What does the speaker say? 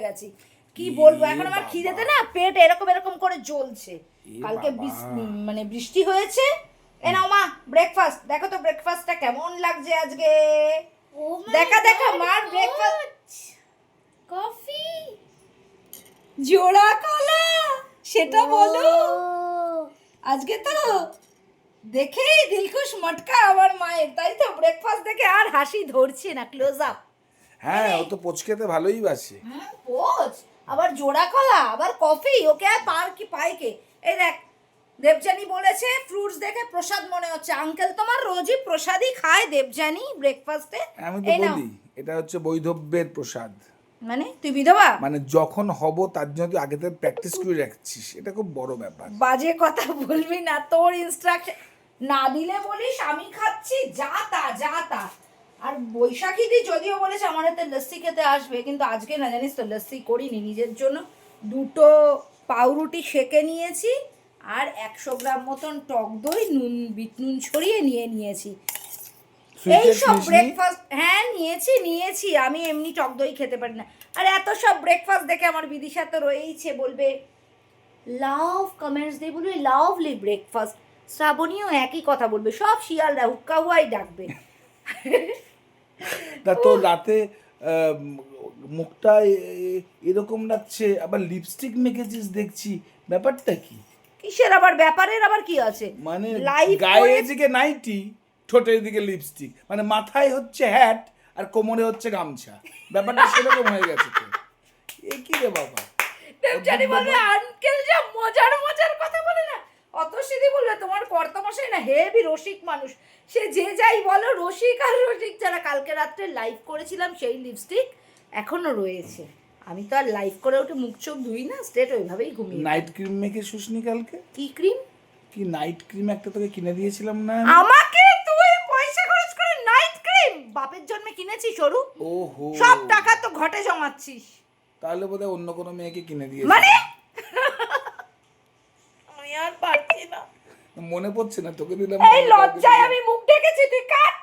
গেছি। কি বলবো, এখন আমার খিদেতে না পেট এরকম এরকম করে জ্বলছে। কালকে মানে বৃষ্টি হয়েছে। এ নাও মা ব্রেকফাস্ট, দেখো তো ব্রেকফাস্টটা কেমন লাগছে আজকে। দেখা দেখা মার ব্রেকফাস্ট। কফি, জোড়া কলা, সেটা বলো। আজকে তো দেখেই দিলখুশ মটকা আমার মায়ের, তাই তো ব্রেকফাস্ট দেখে আর হাসি ধরছে না। Close up. হ্যাঁ, ও তো পোচ খেতে ভালোই বাসে। হ্যাঁ পোচ, আবার জোড়া কলা, আবার কফি, ওকে আর পায় কে। এই দেখ দেবযানী বলেছে ফ্রুটস দেখে প্রসাদ মনে হচ্ছে। আঙ্কেল তোমার রোজই প্রসাদই খায় দেবযানী ব্রেকফাস্টে। আমি তো বলি এটা হচ্ছে বৈধব্যের প্রসাদ। মানে তুই বিধবা? মানে যখন হব তার জন্য তুই আগে থেকে প্র্যাকটিস করে রাখছিস, এটা খুব বড় ব্যাপার। বাজে কথা বলবি না, তোর ইনস্ট্রাকশন না দিলে বলিস আমি খাচ্ছি যা তা। আর বৈশাখী দি যদিও বলেছে আমার হাতে লস্যি খেতে আসবে, কিন্তু আজকে না জানিস তো লস্যি করিনি, নিজের জন্য দুটো পাউরুটি সেকে নিয়েছি আর 100 গ্রাম মতন টক দই নুন বিট নুন ছড়িয়ে নিয়েছি। এই সব ব্রেকফাস্ট, হ্যাঁ নিয়েছি। আমি এমনি টক দই খেতে পারি না। আর এত সব ব্রেকফাস্ট দেখে আমার বিদিশা তো রয়েইছে, বলবে লাভ কমেন্টস দিয়ে বলবে লাভলি ব্রেকফাস্ট। শ্রাবণীও একই কথা বলবে, সব শিয়ালরা হুক্কা হুয়াই ডাকবে। তা তো রাতে মুখটা এরকম লাগছে, আবার লিপস্টিক মেখেছিস দেখছি, ব্যাপারটা কি? কিসের আবার ব্যাপারের আবার কি আছে? মানে লাইভ গায়ে দিকে নাইটি, ঠোঁটের দিকে লিপস্টিক, মানে মাথায় হচ্ছে হ্যাট আর কোমরে হচ্ছে গামছা, ব্যাপারটা সেরকম হয়ে গেছে তো। এ কি রে বাবা, দেবযানী বলবে আঙ্কেল যা মজার কথা বলে না। অত সিধি বলবে তোমার কর্তামশাই না হেভি রসিক মানুষ, সে যে যাই বলো রসিক আর রসিক যারা। কালকে রাত্রে লাইভ করেছিলাম সেই লিপস্টিক এখনো রয়েছে। আমি তো আর লাইভ করে উঠে মুখ চোখ ধুই না, স্ট্রেট ওইভাবেই ঘুমিয়ে। নাইট ক্রিম মেখে শুসনি কালকে? কি ক্রিম? কি নাইট ক্রিম একটা তোকে কিনে দিয়েছিলাম না? আমাকে তুই পয়সা খরচ করে নাইট ক্রিম বাপের জন্য কিনেছি সরু? ওহো, সব টাকা তো ঘটে জমাচ্ছিস। তাহলে বোধহয় অন্য কোনো মেয়েকে কিনে দিয়েছে। মানে আমি আর পারছি না, মনে পড়ছে না তোকে দিলাম। এই লজ্জায় আমি মুখ ঢেকেছি, তুই কাট।